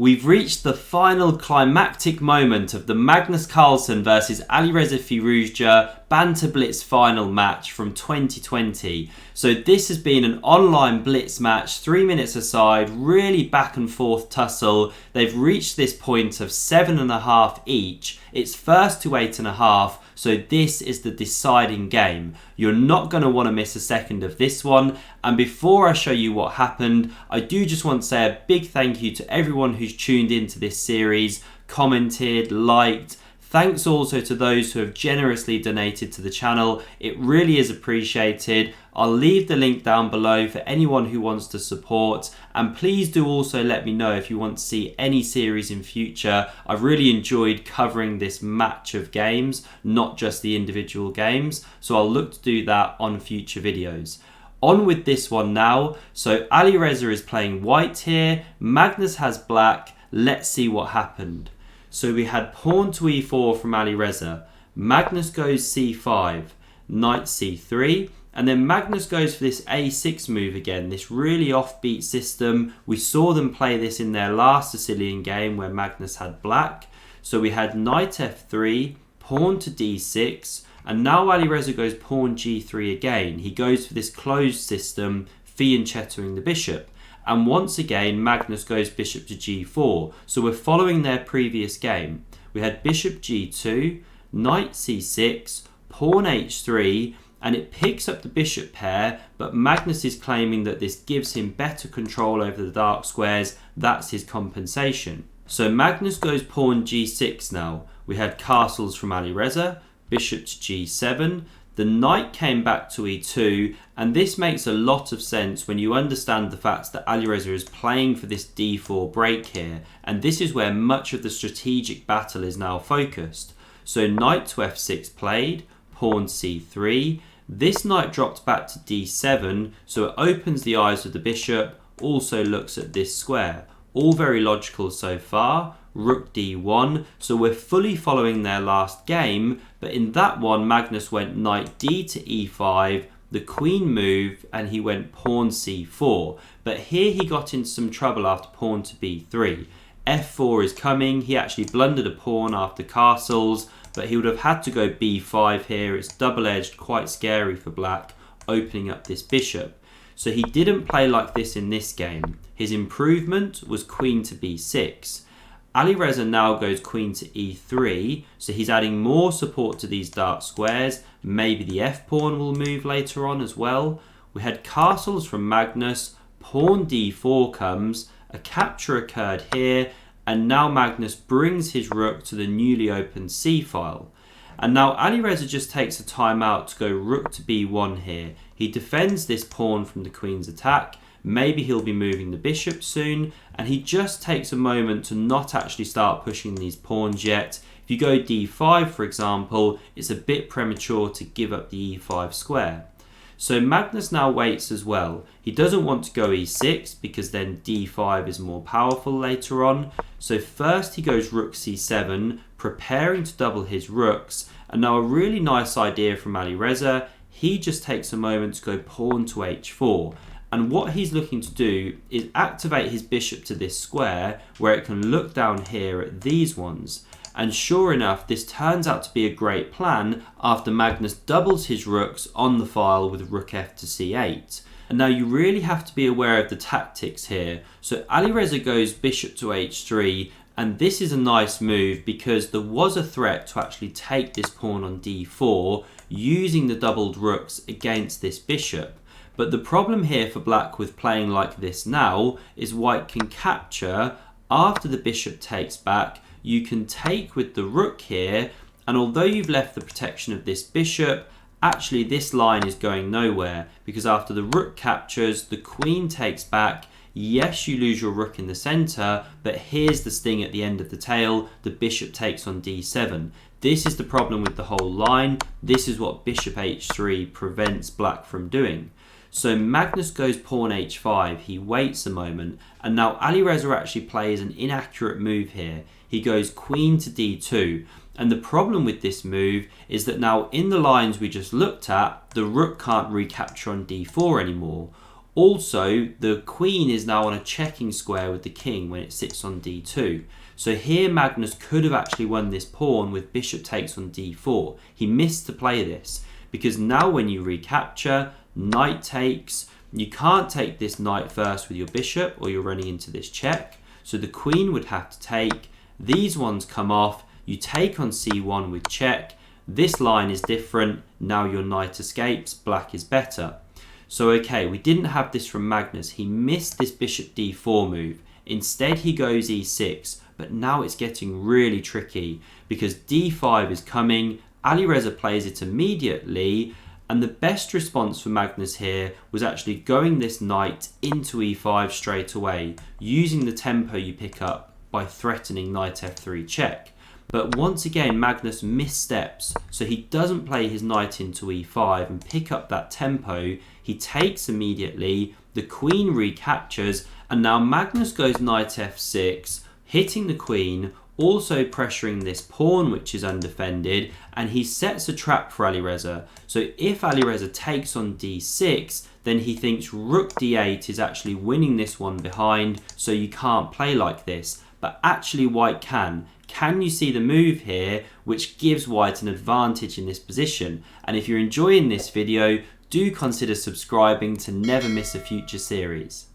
We've reached the final climactic moment of the Magnus Carlsen versus Alireza Firouzja Banter Blitz final match from 2020. So this has been an online blitz match, 3 minutes aside, really back and forth tussle. They've reached this point of 7.5 each. It's first to 8.5. So this is the deciding game. You're not going to want to miss a second of this one. And before I show you what happened, I do just want to say a big thank you to everyone who's tuned into this series, commented, liked. Thanks also to those who have generously donated to the channel. It really is appreciated. I'll leave the link down below for anyone who wants to support. And please do also let me know if you want to see any series in future. I've really enjoyed covering this match of games, not just the individual games. So I'll look to do that on future videos. On with this one now. So Alireza is playing white here. Magnus has black. Let's see what happened. So we had pawn to e4 from Alireza. Magnus goes c5, knight c3, and then Magnus goes for this a6 move again, this really offbeat system. We saw them play this in their last Sicilian game where Magnus had black. So we had knight f3, pawn to d6, and now Alireza goes pawn g3 again. He goes for this closed system, fianchettoing the bishop. And once again, Magnus goes bishop to g4. So we're following their previous game. We had bishop g2, knight c6, pawn h3, and it picks up the bishop pair, but Magnus is claiming that this gives him better control over the dark squares. That's his compensation. So Magnus goes pawn g6 now. We had castles from Alireza, bishop to g7. The knight came back to e2, and this makes a lot of sense when you understand the fact that Alireza is playing for this d4 break here, and this is where much of the strategic battle is now focused. So knight to f6 played, pawn c3, this knight dropped back to d7, so it opens the eyes of the bishop, also looks at this square. All very logical so far. Rook d1, so we're fully following their last game, but in that one Magnus went knight d to e5, the queen moved, and he went pawn c4, but here he got into some trouble after pawn to b3. f4 is coming. He actually blundered a pawn after castles, but he would have had to go b5 here. It's double-edged, quite scary for black, opening up this bishop. So he didn't play like this in this game. His improvement was queen to b6. Alireza now goes queen to e3, so he's adding more support to these dark squares. Maybe the f-pawn will move later on as well. We had castles from Magnus, pawn d4 comes, a capture occurred here, and now Magnus brings his rook to the newly opened c-file. And now Alireza just takes a timeout to go rook to b1 here. He defends this pawn from the queen's attack. Maybe he'll be moving the bishop soon, and he just takes a moment to not actually start pushing these pawns yet. If you go d5, for example, it's a bit premature to give up the e5 square. So Magnus now waits as well. He doesn't want to go e6 because then d5 is more powerful later on. So first he goes rook c7, preparing to double his rooks. And now a really nice idea from Alireza. He just takes a moment to go pawn to h4. And what he's looking to do is activate his bishop to this square where it can look down here at these ones. And sure enough, this turns out to be a great plan after Magnus doubles his rooks on the file with rook f to c8. And now you really have to be aware of the tactics here. So Alireza goes bishop to h3, and this is a nice move because there was a threat to actually take this pawn on d4 using the doubled rooks against this bishop. But the problem here for black with playing like this now is white can capture. After the bishop takes back, you can take with the rook here, and although you've left the protection of this bishop, actually this line is going nowhere because after the rook captures, the queen takes back. Yes, you lose your rook in the center, but here's the sting at the end of the tail. The bishop takes on d7. This is the problem with the whole line. This is what bishop h3 prevents black from doing. So Magnus goes pawn h5, he waits a moment, and now Alireza actually plays an inaccurate move here. He goes queen to d2, and the problem with this move is that now in the lines we just looked at, the rook can't recapture on d4 anymore. Also, the queen is now on a checking square with the king when it sits on d2. So here Magnus could have actually won this pawn with bishop takes on d4. He missed to play this because now when you recapture, knight takes, you can't take this knight first with your bishop or you're running into this check. So the queen would have to take, these ones come off, you take on c1 with check, this line is different, now your knight escapes, black is better. So okay, we didn't have this from Magnus, he missed this bishop d4 move, instead he goes e6, but now it's getting really tricky because d5 is coming, Alireza plays it immediately, and the best response for Magnus here was actually going this knight into e5 straight away, using the tempo you pick up by threatening knight f3 check. But once again, Magnus missteps, so he doesn't play his knight into e5 and pick up that tempo. He takes immediately, the queen recaptures, and now Magnus goes knight f6, hitting the queen, also pressuring this pawn which is undefended, and he sets a trap for Alireza. So if Alireza takes on d6, then he thinks rook d8 is actually winning this one behind, so you can't play like this. But actually white can. Can you see the move here which gives white an advantage in this position? And if you're enjoying this video, do consider subscribing to never miss a future series.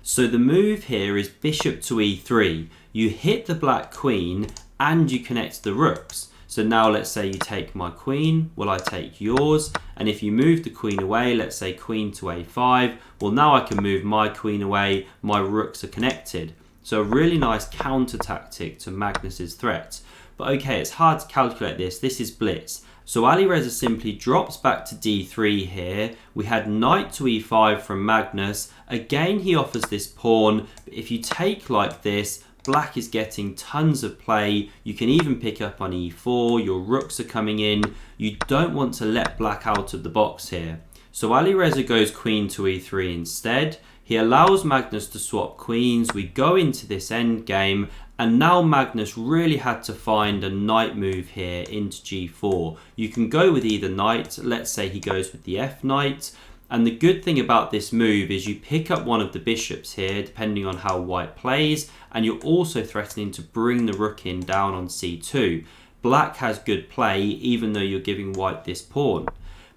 So the move here is bishop to e3. You hit the black queen and you connect the rooks. So now let's say you take my queen, well I take yours, and if you move the queen away, let's say queen to a5, well now I can move my queen away, my rooks are connected. So a really nice counter tactic to Magnus's threat. But okay, it's hard to calculate this is blitz. So Alireza simply drops back to d3 here. We had knight to e5 from Magnus. Again, he offers this pawn. But if you take like this, black is getting tons of play. You can even pick up on e4. Your rooks are coming in. You don't want to let black out of the box here. So Alireza goes queen to e3 instead. He allows Magnus to swap queens. We go into this endgame. And now Magnus really had to find a knight move here into g4. You can go with either knight. Let's say he goes with the f knight. And the good thing about this move is you pick up one of the bishops here, depending on how white plays. And you're also threatening to bring the rook in down on c2. Black has good play, even though you're giving white this pawn.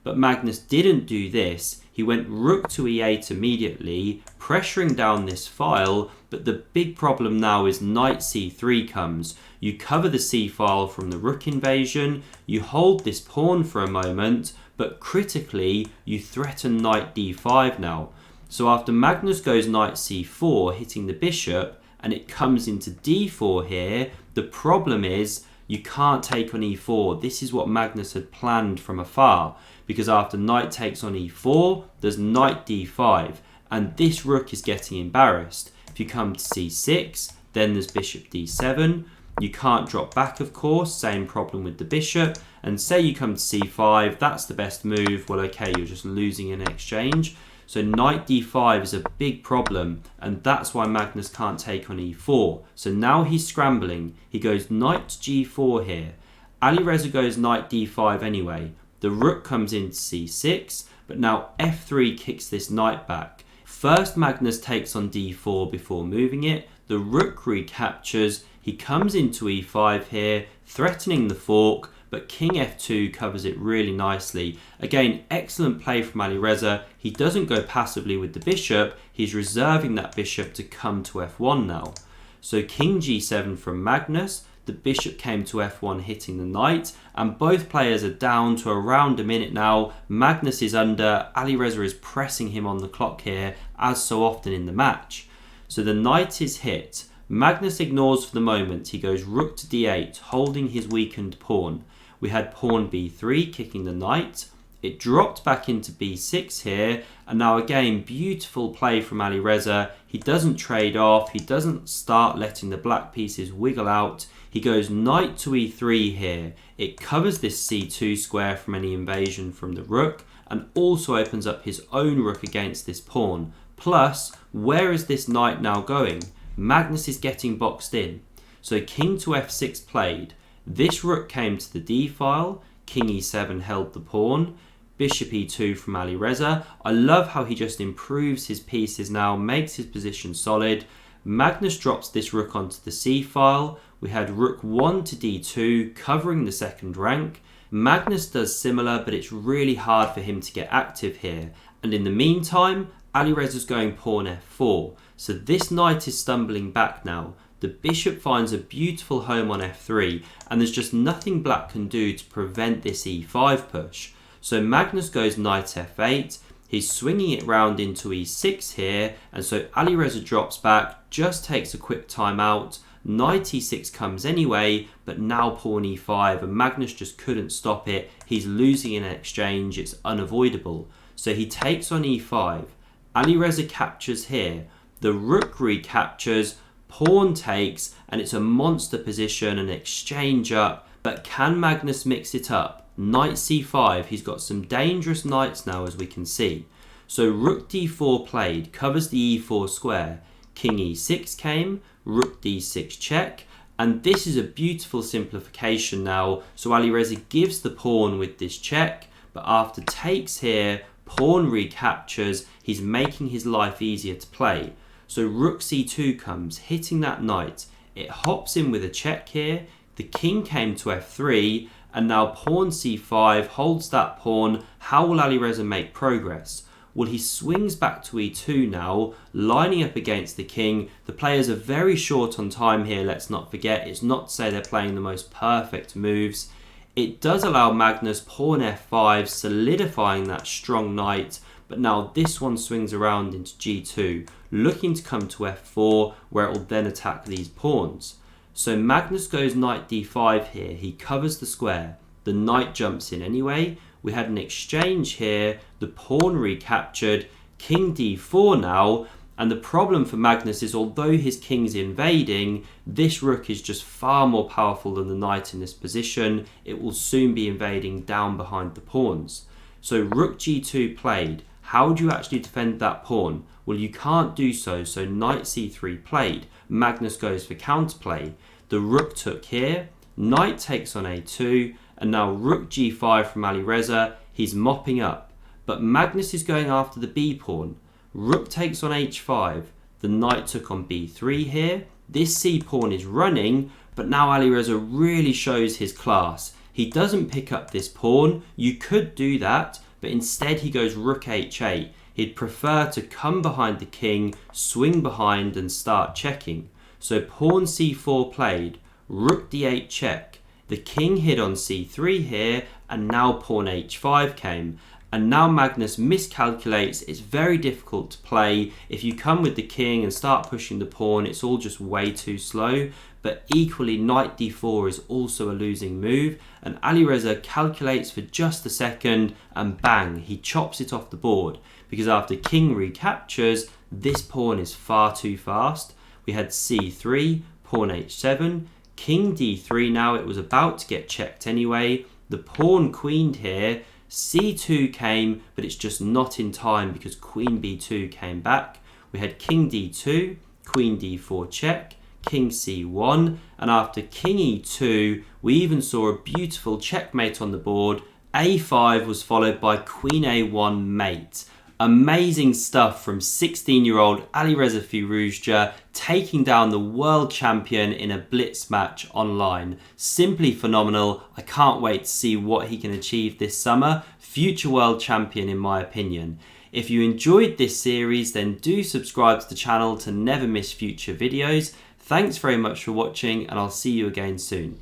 But Magnus didn't do this. He went rook to e8 immediately, pressuring down this file, but the big problem now is knight c3 comes. You cover the c file from the rook invasion, you hold this pawn for a moment, but critically, you threaten knight d5 now. So after Magnus goes knight c4, hitting the bishop, and it comes into d4 here, the problem is you can't take on e4. This is what Magnus had planned from afar. Because after knight takes on e4, there's knight d5, and this rook is getting embarrassed. If you come to c6, then there's bishop d7. You can't drop back, of course, same problem with the bishop. And say you come to c5, that's the best move. Well, okay, you're just losing in exchange. So knight d5 is a big problem, and that's why Magnus can't take on e4. So now he's scrambling. He goes knight to g4 here. Alireza goes knight d5 anyway. The rook comes into c6, but now f3 kicks this knight back. First Magnus takes on d4 before moving it. The rook recaptures. He comes into e5 here, threatening the fork, but king f2 covers it really nicely. Again, excellent play from Alireza. He doesn't go passively with the bishop. He's reserving that bishop to come to f1 now. So king g7 from Magnus. The bishop came to f1 hitting the knight, and both players are down to around a minute now. Magnus is under, Alireza is pressing him on the clock here, as so often in the match. So the knight is hit. Magnus ignores for the moment. He goes rook to d8, holding his weakened pawn. We had pawn b3, kicking the knight. It dropped back into b6 here, and now again, beautiful play from Alireza. He doesn't trade off, he doesn't start letting the black pieces wiggle out. He goes knight to e3 here. It covers this c2 square from any invasion from the rook, and also opens up his own rook against this pawn. Plus, where is this knight now going? Magnus is getting boxed in. So king to f6 played. This rook came to the d file, king e7 held the pawn. Bishop e2 from Alireza. I love how he just improves his pieces now, makes his position solid. Magnus drops this rook onto the c file. We had rook 1 to d2, covering the second rank. Magnus does similar, but it's really hard for him to get active here. And in the meantime, Alireza's going pawn f4. So this knight is stumbling back now. The bishop finds a beautiful home on f3, and there's just nothing black can do to prevent this e5 push. So Magnus goes knight f8. He's swinging it round into e6 here, and so Alireza drops back, just takes a quick time out. Knight e6 comes anyway, but now pawn e5, and Magnus just couldn't stop it. He's losing in exchange, it's unavoidable. So he takes on e5. Alireza captures here. The rook recaptures, pawn takes, and it's a monster position, an exchange up. But can Magnus mix it up? Knight c5, he's got some dangerous knights now, as we can see. So rook d4 played, covers the e4 square. King e6 came, rook d6 check, and this is a beautiful simplification now. So Alireza gives the pawn with this check, but after takes here, pawn recaptures, he's making his life easier to play. So rook c2 comes, hitting that knight. It hops in with a check here, the king came to f3, and now pawn c5 holds that pawn. How will Alireza make progress? Well, he swings back to e2 now, lining up against the king. The players are very short on time here, let's not forget. It's not to say they're playing the most perfect moves. It does allow Magnus pawn f5, solidifying that strong knight, but now this one swings around into g2, looking to come to f4, where it will then attack these pawns. So Magnus goes knight d5 here, he covers the square, the knight jumps in anyway, we had an exchange here, the pawn recaptured, king d4 now, and the problem for Magnus is although his king's invading, this rook is just far more powerful than the knight in this position. It will soon be invading down behind the pawns. So rook g2 played. How do you actually defend that pawn? Well, you can't do so, so knight c3 played. Magnus goes for counterplay. The rook took here, knight takes on a2, and now rook g5 from Alireza. He's mopping up, but Magnus is going after the b pawn. Rook takes on h5, the knight took on b3 here. This c pawn is running, but now Alireza really shows his class. He doesn't pick up this pawn. You could do that, but instead he goes rook h8. He'd prefer to come behind the king, swing behind and start checking. So pawn c4 played, rook d8 check. The king hid on c3 here, and now pawn h5 came. And now Magnus miscalculates. It's very difficult to play. If you come with the king and start pushing the pawn, it's all just way too slow. But equally, knight d4 is also a losing move. And Alireza calculates for just a second, and bang, he chops it off the board. Because after king recaptures, this pawn is far too fast. We had c3, pawn h7, king d3 now. It was about to get checked anyway. The pawn queened here. c2 came, but it's just not in time because queen b2 came back. We had king d2, queen d4 check, king c1, and after king e2, we even saw a beautiful checkmate on the board. a5 was followed by queen a1 mate. Amazing stuff from 16-year-old Alireza Firouzja taking down the world champion in a blitz match online. Simply phenomenal. I can't wait to see what he can achieve this summer. Future world champion in my opinion. If you enjoyed this series, then do subscribe to the channel to never miss future videos. Thanks very much for watching, and I'll see you again soon.